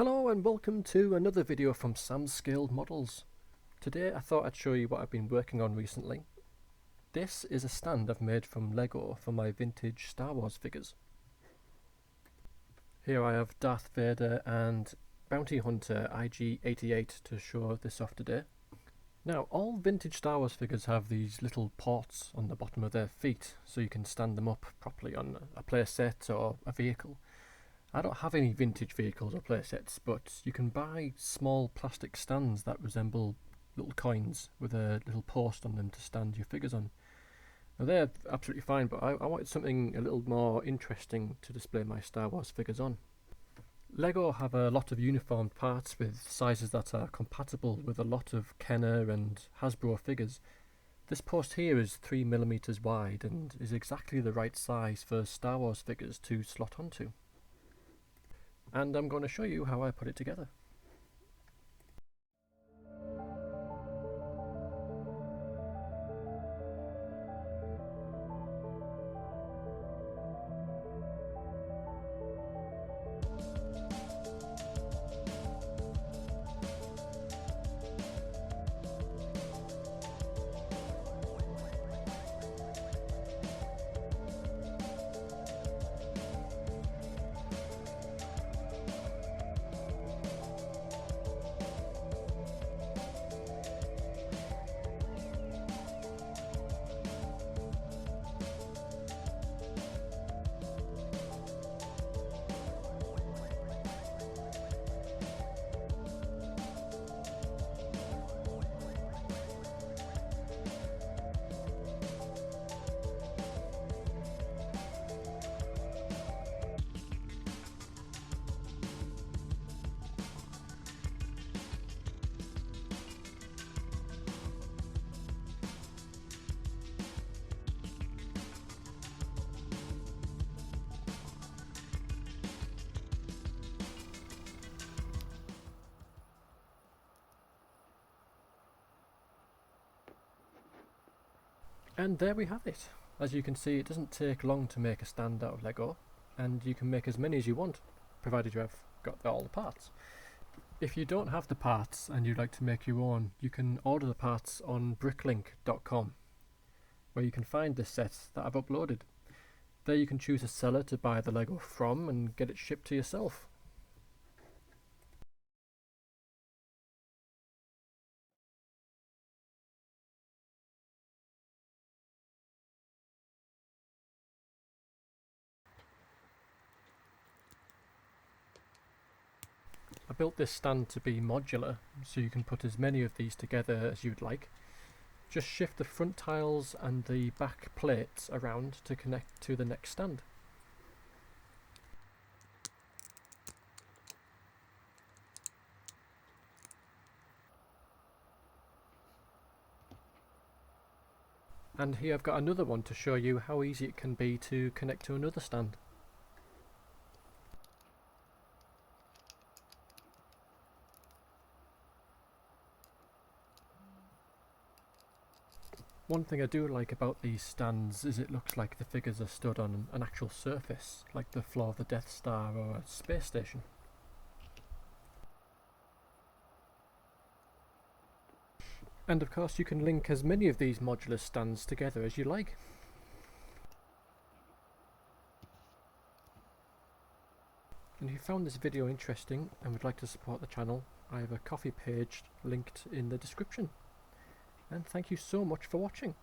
Hello and welcome to another video from Sam's Scaled Models. Today I thought I'd show you what I've been working on recently. This is a stand I've made from Lego for my vintage Star Wars figures. Here I have Darth Vader and Bounty Hunter IG-88 to show this off today. Now all vintage Star Wars figures have these little ports on the bottom of their feet so you can stand them up properly on a playset or a vehicle. I don't have any vintage vehicles or playsets, but you can buy small plastic stands that resemble little coins with a little post on them to stand your figures on. Now they're absolutely fine, but I wanted something a little more interesting to display my Star Wars figures on. Lego have a lot of uniformed parts with sizes that are compatible with a lot of Kenner and Hasbro figures. This post here is 3mm wide and is exactly the right size for Star Wars figures to slot onto. And I'm going to show you how I put it together. And there we have it. As you can see, it doesn't take long to make a stand out of Lego, and you can make as many as you want, provided you have got all the parts. If you don't have the parts and you'd like to make your own, you can order the parts on bricklink.com, where you can find the set that I've uploaded. There you can choose a seller to buy the Lego from and get it shipped to yourself. I built this stand to be modular, so you can put as many of these together as you'd like. Just shift the front tiles and the back plates around to connect to the next stand. And here I've got another one to show you how easy it can be to connect to another stand. One thing I do like about these stands is it looks like the figures are stood on an actual surface, like the floor of the Death Star or a space station. And of course you can link as many of these modular stands together as you like. And if you found this video interesting and would like to support the channel, I have a Ko-fi page linked in the description. And thank you so much for watching.